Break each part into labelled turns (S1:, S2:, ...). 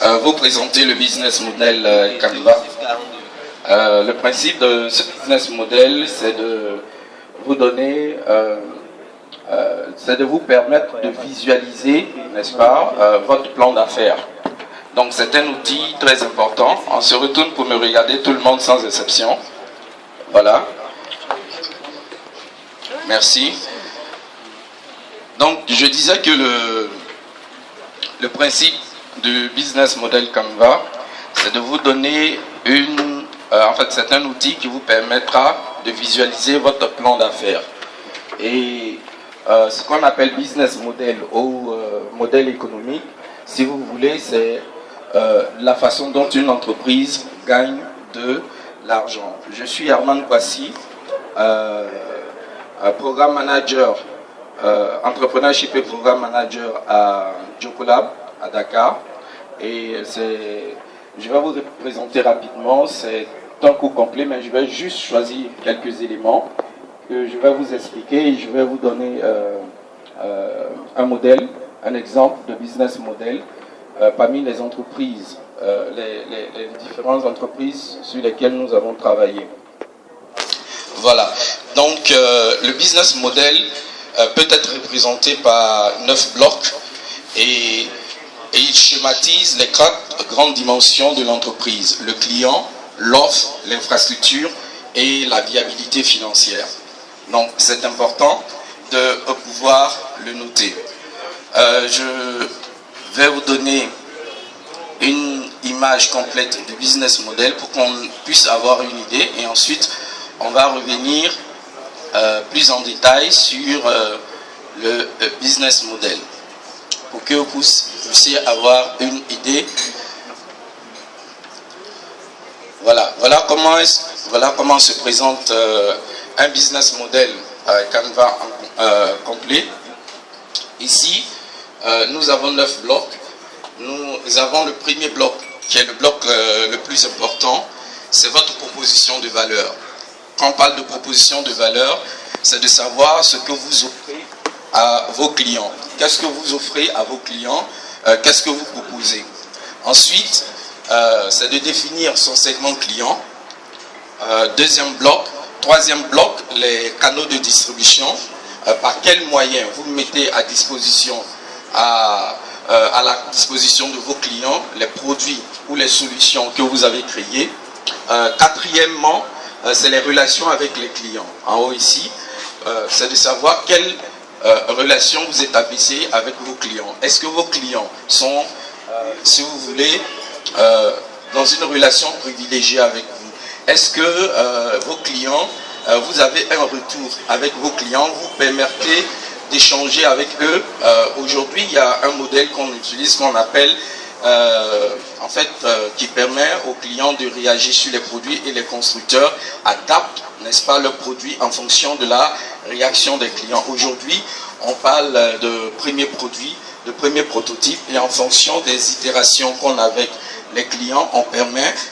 S1: vous présenter le business model Canva. Le principe de ce business model, c'est de vous donner, c'est de vous permettre de visualiser, n'est-ce pas, votre plan d'affaires. Donc c'est un outil très important. On se retourne pour me regarder, tout le monde sans exception. Voilà. Merci. Donc je disais que le principe du business model Canva, c'est de vous donner une... en fait, c'est un outil qui vous permettra de visualiser votre plan d'affaires. Et ce qu'on appelle business model ou modèle économique, si vous voulez, c'est la façon dont une entreprise gagne de l'argent. Je suis Herman Kwasi, programme manager, entrepreneurship et programme manager à Jocolab, à Dakar. Et je vais vous présenter rapidement, c'est un cours complet, mais je vais juste choisir quelques éléments que je vais vous expliquer et je vais vous donner un modèle, un exemple de business model parmi les entreprises, les différentes entreprises sur lesquelles nous avons travaillé. Voilà, donc le business model peut être représenté par 9 blocs et il schématise les 4 grandes dimensions de l'entreprise: le client, l'offre, l'infrastructure et la viabilité financière. Donc c'est important de pouvoir le noter. Je vais vous donner une image complète du business model pour qu'on puisse avoir une idée et ensuite on va revenir plus en détail sur le business model pour que vous puissiez avoir une idée. Voilà comment se présente un business model Canva complet. Ici, nous avons 9 blocs. Nous avons le premier bloc, qui est le bloc le plus important, c'est votre proposition de valeur. Quand on parle de proposition de valeur, c'est de savoir ce que vous offrez à vos clients. Qu'est-ce que vous offrez à vos clients? Qu'est-ce que vous proposez? Ensuite, c'est de définir son segment client. Deuxième bloc. Troisième bloc, les canaux de distribution. Par quels moyens vous mettez à disposition à la disposition de vos clients les produits ou les solutions que vous avez créées. Quatrièmement, c'est les relations avec les clients. En haut ici, c'est de savoir quelles relations vous établissez avec vos clients. Est-ce que vos clients sont, si vous voulez, dans une relation privilégiée avec vous? Est-ce que vos clients, vous avez un retour avec vos clients, vous permettez d'échanger avec eux? Aujourd'hui, il y a un modèle qu'on utilise, qu'on appelle, qui permet aux clients de réagir sur les produits et les constructeurs adaptent, n'est-ce pas, leurs produits en fonction de la réaction des clients. Aujourd'hui, on parle de premiers produits, de premiers prototypes et en fonction des itérations qu'on a avec les clients,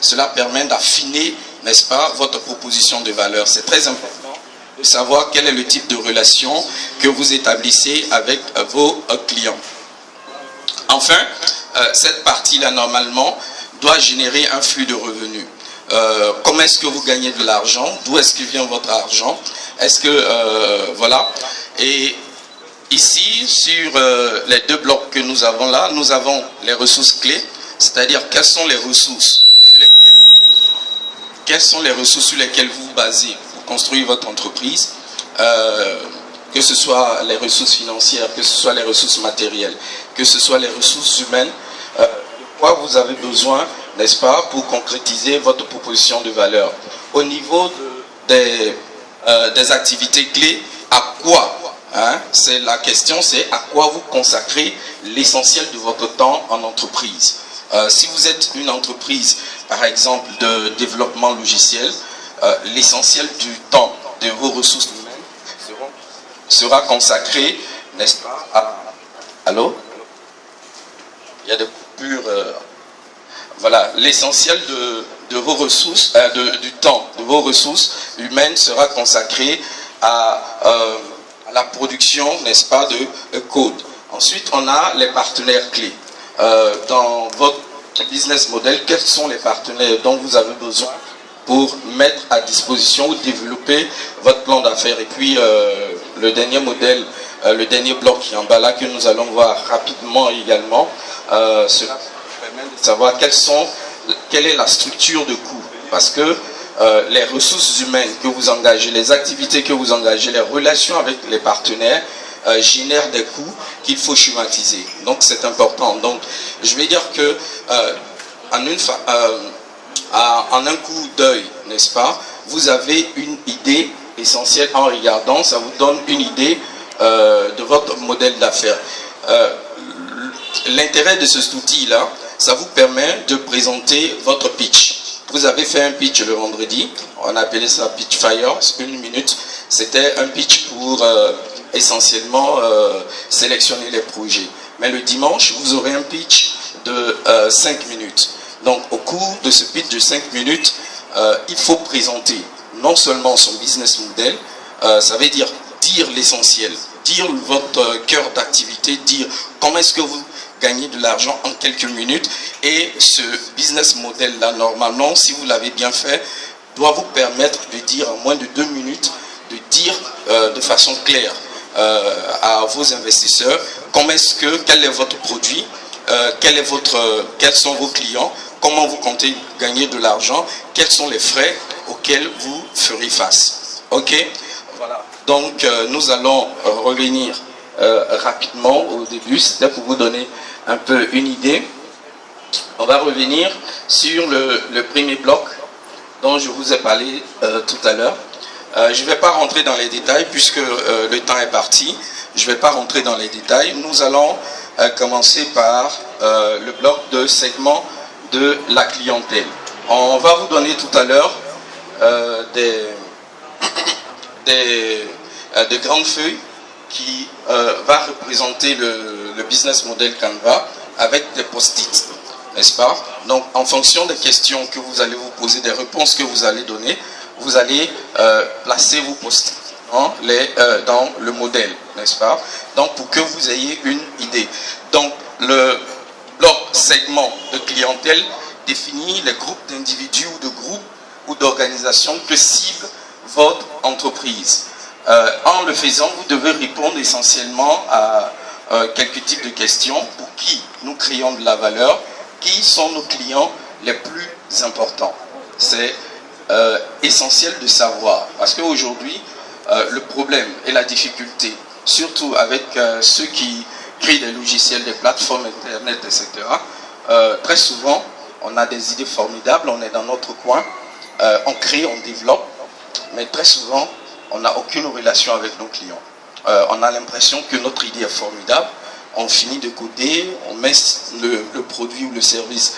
S1: cela permet d'affiner, n'est-ce pas, votre proposition de valeur. C'est très important de savoir quel est le type de relation que vous établissez avec vos clients. Enfin, cette partie-là, normalement, doit générer un flux de revenus. Comment est-ce que vous gagnez de l'argent? D'où est-ce que vient votre argent? Est-ce que... voilà. Et ici, sur les 2 blocs que nous avons là, nous avons les ressources clés, c'est-à-dire quelles sont les ressources sur lesquelles vous vous basez pour construire votre entreprise, que ce soit les ressources financières, que ce soit les ressources matérielles, que ce soit les ressources humaines, de quoi vous avez besoin, n'est-ce pas, pour concrétiser votre proposition de valeur. Au niveau des activités clés, à quoi, c'est la question, c'est à quoi vous consacrez l'essentiel de votre temps en entreprise. Si vous êtes une entreprise, par exemple, de développement logiciel, l'essentiel du temps de vos ressources humaines sera consacré, n'est-ce pas, à... Allô? Il y a des coupures. Voilà, l'essentiel de vos ressources, du temps de vos ressources humaines sera consacré à la production, n'est-ce pas, de code. Ensuite, on a les partenaires clés. Dans votre business model, quels sont les partenaires dont vous avez besoin pour mettre à disposition ou développer votre plan d'affaires. Et puis le dernier modèle, le dernier bloc qui est en bas là, que nous allons voir rapidement également, cela permet de savoir quelle est la structure de coût. Parce que les ressources humaines que vous engagez, les activités que vous engagez, les relations avec les partenaires génèrent des coûts qu'il faut schématiser. Donc c'est important. Donc je vais dire que en un coup d'œil, n'est-ce pas, vous avez une idée essentielle en regardant, ça vous donne une idée de votre modèle d'affaires. L'intérêt de cet outil-là, ça vous permet de présenter votre pitch. Vous avez fait un pitch le vendredi, on a appelé ça Pitch Fire, 1 minute. C'était un pitch pour essentiellement sélectionner les projets. Mais le dimanche, vous aurez un pitch de 5 minutes. Donc au cours de ce pitch de 5 minutes, il faut présenter non seulement son business model, ça veut dire l'essentiel, dire votre cœur d'activité, dire comment est-ce que vous gagnez de l'argent en quelques minutes. Et ce business model-là, normalement, si vous l'avez bien fait, doit vous permettre de dire en moins de 2 minutes, de dire de façon claire à vos investisseurs quel est votre produit, quels sont vos clients, comment vous comptez gagner de l'argent, quels sont les frais auxquels vous ferez face. Ok? Voilà. Donc nous allons revenir rapidement au début, c'était pour vous donner un peu une idée. On va revenir sur le premier bloc dont je vous ai parlé tout à l'heure. Je ne vais pas rentrer dans les détails puisque le temps est parti. Je ne vais pas rentrer dans les détails. Nous allons commencer par le bloc de segment de la clientèle. On va vous donner tout à l'heure des grandes feuilles qui va représenter le business model Canva avec des post-it, n'est-ce pas? Donc en fonction des questions que vous allez vous poser, des réponses que vous allez donner, vous allez placer vos post-it dans le modèle, n'est-ce pas? Donc pour que vous ayez une idée. Donc le bloc segment de clientèle définit les groupes d'individus ou de groupes ou d'organisations que cible votre entreprise. En le faisant, vous devez répondre essentiellement à quelques types de questions. Pour qui nous créons de la valeur? Qui sont nos clients les plus importants? C'est essentiel de savoir. Parce qu'aujourd'hui, le problème et la difficulté, surtout avec ceux qui créent des logiciels, des plateformes Internet, etc., très souvent, on a des idées formidables, on est dans notre coin, on crée, on développe, mais très souvent, on n'a aucune relation avec nos clients. On a l'impression que notre idée est formidable, on finit de coder, on met le produit ou le service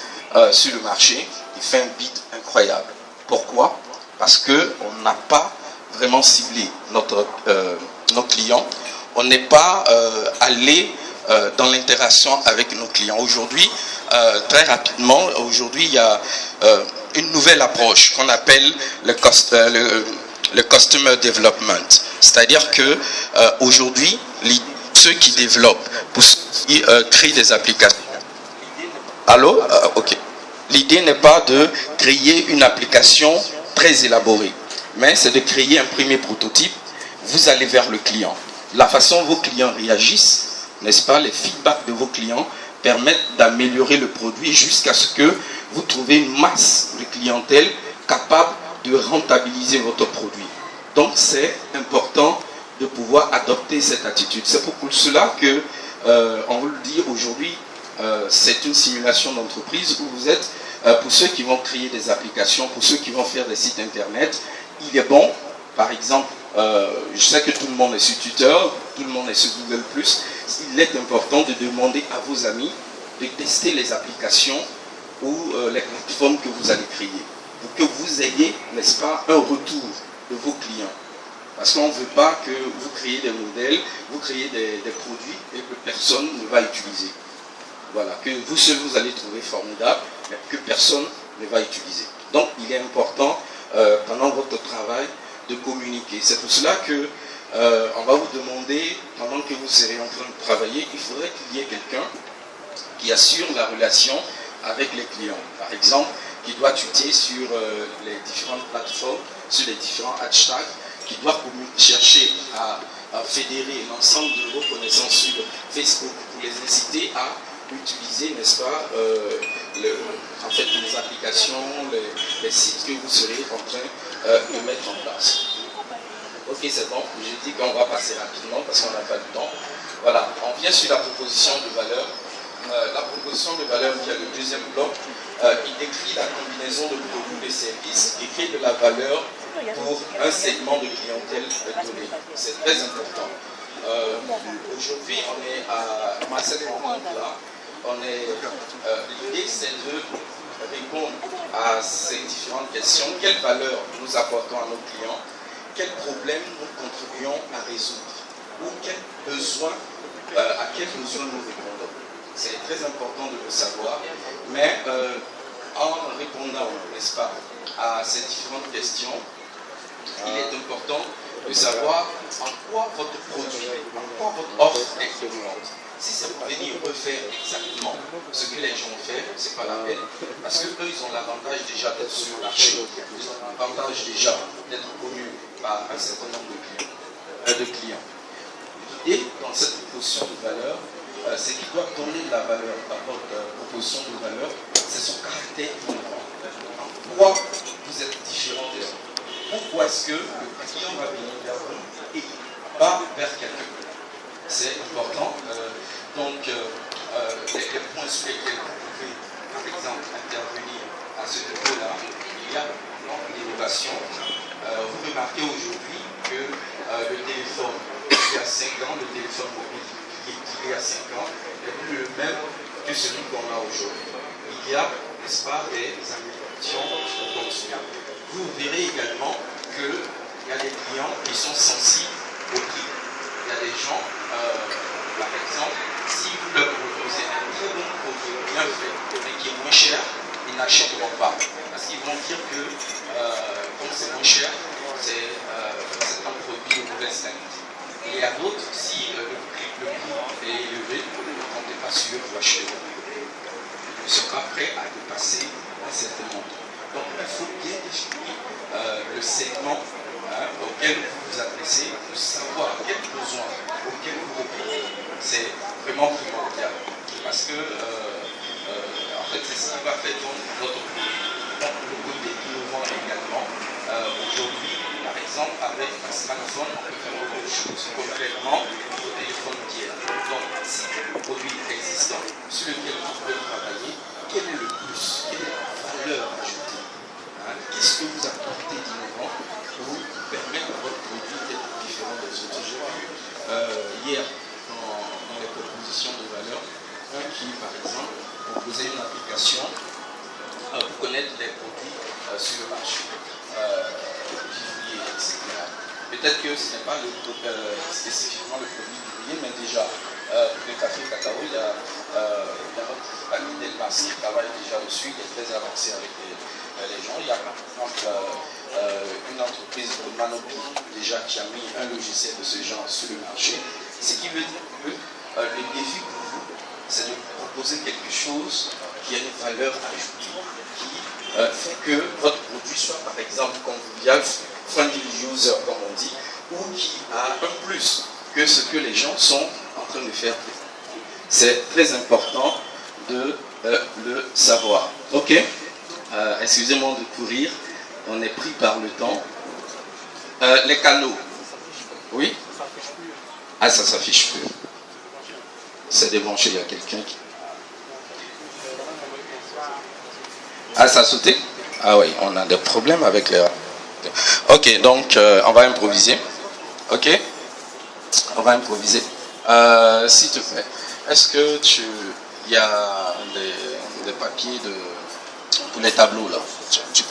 S1: sur le marché, il fait un bid incroyable. Pourquoi? Parce qu'on n'a pas vraiment ciblé nos clients, on n'est pas allé dans l'interaction avec nos clients. Aujourd'hui, très rapidement, aujourd'hui, il y a une nouvelle approche qu'on appelle le Customer Development. C'est-à-dire que aujourd'hui, ceux qui développent, pour ceux qui créent des applications. Allô? Ok. L'idée n'est pas de créer une application très élaborée, mais c'est de créer un premier prototype. Vous allez vers le client. La façon dont vos clients réagissent, n'est-ce pas, les feedbacks de vos clients permettent d'améliorer le produit jusqu'à ce que vous trouvez une masse de clientèle capable de rentabiliser votre produit. Donc c'est important de pouvoir adopter cette attitude. C'est pour cela que, on vous le dit aujourd'hui, c'est une simulation d'entreprise où vous êtes, pour ceux qui vont créer des applications, pour ceux qui vont faire des sites internet, il est bon, par exemple, je sais que tout le monde est sur Twitter, tout le monde est sur Google+, il est important de demander à vos amis de tester les applications ou les plateformes que vous allez créer, pour que vous ayez, n'est-ce pas, un retour de vos clients. Parce qu'on ne veut pas que vous créez des modèles, vous créez des produits et que personne ne va utiliser. Voilà, que vous seul vous allez trouver formidable, mais que personne ne va utiliser. Donc il est important, pendant votre travail, de communiquer. C'est pour cela que on va vous demander, pendant que vous serez en train de travailler, il faudrait qu'il y ait quelqu'un qui assure la relation avec les clients. Par exemple, qui doit tweeter sur les différentes plateformes, sur les différents hashtags, qui doit chercher à fédérer l'ensemble de vos connaissances sur Facebook pour les inciter à utiliser, n'est-ce pas, en fait, les applications, les sites que vous serez en train de mettre en place. Ok, c'est bon, j'ai dit qu'on va passer rapidement parce qu'on n'a pas de temps. Voilà, on vient sur la proposition de valeur. La proposition de valeur qui est le deuxième bloc, il décrit la combinaison de produits et services et crée de la valeur pour un segment de clientèle donné. C'est très important. Aujourd'hui, on est à cette rencontre-là. L'idée, c'est de répondre à ces différentes questions. Quelle valeur nous apportons à nos clients? Quels problèmes nous contribuons à résoudre? Ou à quel besoin nous répondons? C'est très important de le savoir, mais en répondant, n'est-ce pas, à ces différentes questions, il est important de savoir en quoi votre produit, en quoi votre offre est innovante. Si c'est pour venir refaire exactement ce que les gens font, ce n'est pas la peine. Parce qu'eux, ils ont l'avantage déjà d'être sur le marché. Ils ont l'avantage déjà d'être connus par un certain nombre de clients. L'idée dans cette proposition de valeur, c'est qu'il doit donner de la valeur à votre proposition de valeur, c'est son caractère innovant. Pourquoi vous êtes différent des autres? Pourquoi est-ce que le client va venir vers vous et pas vers quelqu'un? C'est important. Donc, les points sur lesquels vous pouvez, par exemple, intervenir à ce niveau-là, il y a l'innovation. Vous remarquez aujourd'hui que le téléphone, il y a 5 ans, le téléphone mobile il y a 5 ans, n'est plus le même que celui qu'on a aujourd'hui. Il y a, n'est-ce pas, des améliorations continues. Vous verrez également qu'il y a des clients qui sont sensibles au prix. Il y a des gens, par exemple, si vous leur proposez un très bon produit bien fait, mais qui est moins cher, ils n'achèteront pas. Parce qu'ils vont dire que, comme c'est moins cher, c'est un produit de mauvaise qualité. Et à d'autres, si le prix est élevé, on n'est pas sûr de l'acheter. Ils ne sont pas prêts à dépasser un certain montant. Donc il faut bien définir le segment auquel vous vous adressez, de savoir quel besoin auquel vous répondez. C'est vraiment primordial. Parce que, en fait, c'est ce qui va faire donc votre produit. Donc le côté innovant également, aujourd'hui, par exemple, avec un smartphone, on peut faire beaucoup de choses, contrairement au téléphone d'hier. Donc, si le produit existant sur lequel vous pouvez travailler, quel est le plus? Quelle est la valeur ajoutée? Qu'est-ce que vous apportez d'innovant pour permettre à votre produit d'être différent des autres? J'ai vu hier dans les propositions de valeur, un qui, par exemple, proposait une application pour connaître les produits sur le marché. Peut-être que ce n'est pas spécifiquement le produit vivrier, mais déjà, le café cacao, il y a notre ami Delmas qui travaille déjà dessus, il est très avancé avec les gens. Il y a par exemple une entreprise de Manopi déjà qui a mis un logiciel de ce genre sur le marché. Ce qui veut dire que le défi pour vous, c'est de proposer quelque chose qui a une valeur ajoutée, qui fait que votre produit soit par exemple convivial, friendly user comme on dit, ou qui a un plus que ce que les gens sont en train de faire. C'est très important de le savoir. Ok, excusez-moi de courir, on est pris par le temps. Les canaux, oui? Ah, ça s'affiche plus. C'est débranché, il y a quelqu'un qui... Ah, ça a sauté? Ah oui, on a des problèmes avec les... Ok, donc on va improviser. Ok? On va improviser. S'il te plaît, est-ce que il y a des papiers pour les tableaux là? Tu peux